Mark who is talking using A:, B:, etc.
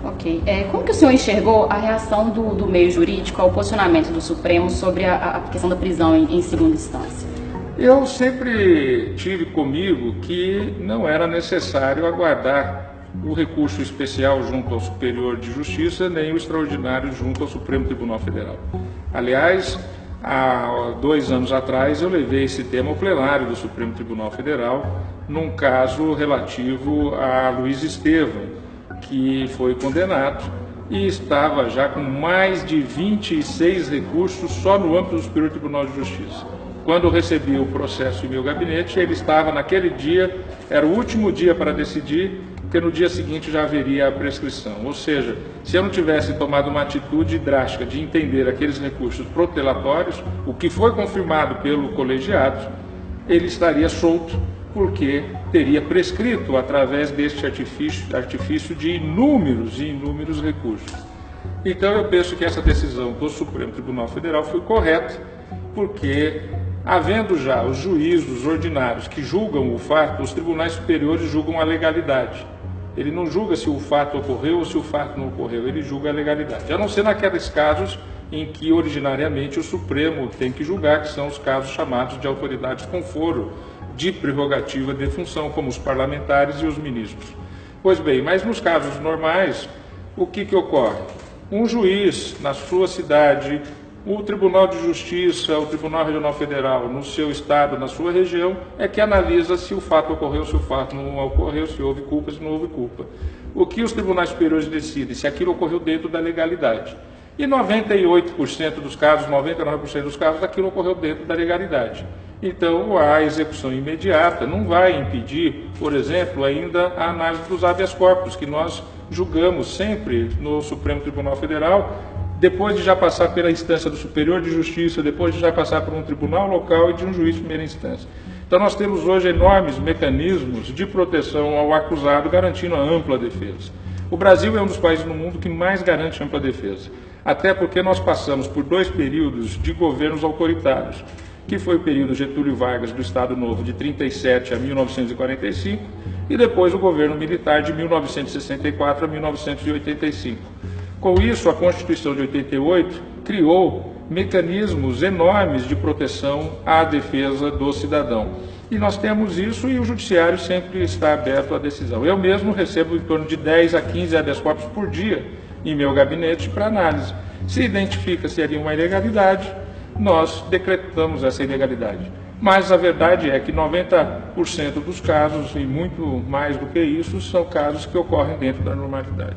A: Ok. Como que o senhor enxergou a reação do meio jurídico ao posicionamento do Supremo sobre a questão da prisão em segunda instância?
B: Eu sempre tive comigo que não era necessário aguardar o recurso especial junto ao Superior de Justiça, nem o extraordinário junto ao Supremo Tribunal Federal. Aliás, há 2 anos atrás eu levei esse tema ao plenário do Supremo Tribunal Federal, num caso relativo a Luiz Estevam, que foi condenado e estava já com mais de 26 recursos só no âmbito do Superior Tribunal de Justiça. Quando eu recebi o processo em meu gabinete, ele estava naquele dia, era o último dia para decidir, porque no dia seguinte já haveria a prescrição. Ou seja, se eu não tivesse tomado uma atitude drástica de entender aqueles recursos protelatórios, o que foi confirmado pelo colegiado, ele estaria solto, porque teria prescrito através deste artifício de inúmeros e inúmeros recursos. Então eu penso que essa decisão do Supremo Tribunal Federal foi correta, porque havendo já os juízos ordinários que julgam o fato, os tribunais superiores julgam a legalidade. Ele não julga se o fato ocorreu ou se o fato não ocorreu, ele julga a legalidade. A não ser naqueles casos em que originariamente o Supremo tem que julgar, que são os casos chamados de autoridades com foro de prerrogativa de função, como os parlamentares e os ministros. Pois bem, mas nos casos normais, o que ocorre? Um juiz na sua cidade, o Tribunal de Justiça, o Tribunal Regional Federal, no seu estado, na sua região, é que analisa se o fato ocorreu, se o fato não ocorreu, se houve culpa, se não houve culpa. O que os tribunais superiores decidem? Se aquilo ocorreu dentro da legalidade. E 98% dos casos, 99% dos casos, aquilo ocorreu dentro da legalidade. Então, a execução imediata não vai impedir, por exemplo, ainda a análise dos habeas corpus, que nós julgamos sempre no Supremo Tribunal Federal, depois de já passar pela instância do Superior de Justiça, depois de já passar por um tribunal local e de um juiz de primeira instância. Então nós temos hoje enormes mecanismos de proteção ao acusado, garantindo a ampla defesa. O Brasil é um dos países no mundo que mais garante ampla defesa, até porque nós passamos por 2 períodos de governos autoritários, que foi o período Getúlio Vargas do Estado Novo de 37 a 1945 e depois o governo militar de 1964 a 1985. Com isso, a Constituição de 88 criou mecanismos enormes de proteção à defesa do cidadão. E nós temos isso e o judiciário sempre está aberto à decisão. Eu mesmo recebo em torno de 10 a 15 habeas corpus por dia em meu gabinete para análise. Se identifica-se ali uma ilegalidade, nós decretamos essa ilegalidade. Mas a verdade é que 90% dos casos, e muito mais do que isso, são casos que ocorrem dentro da normalidade.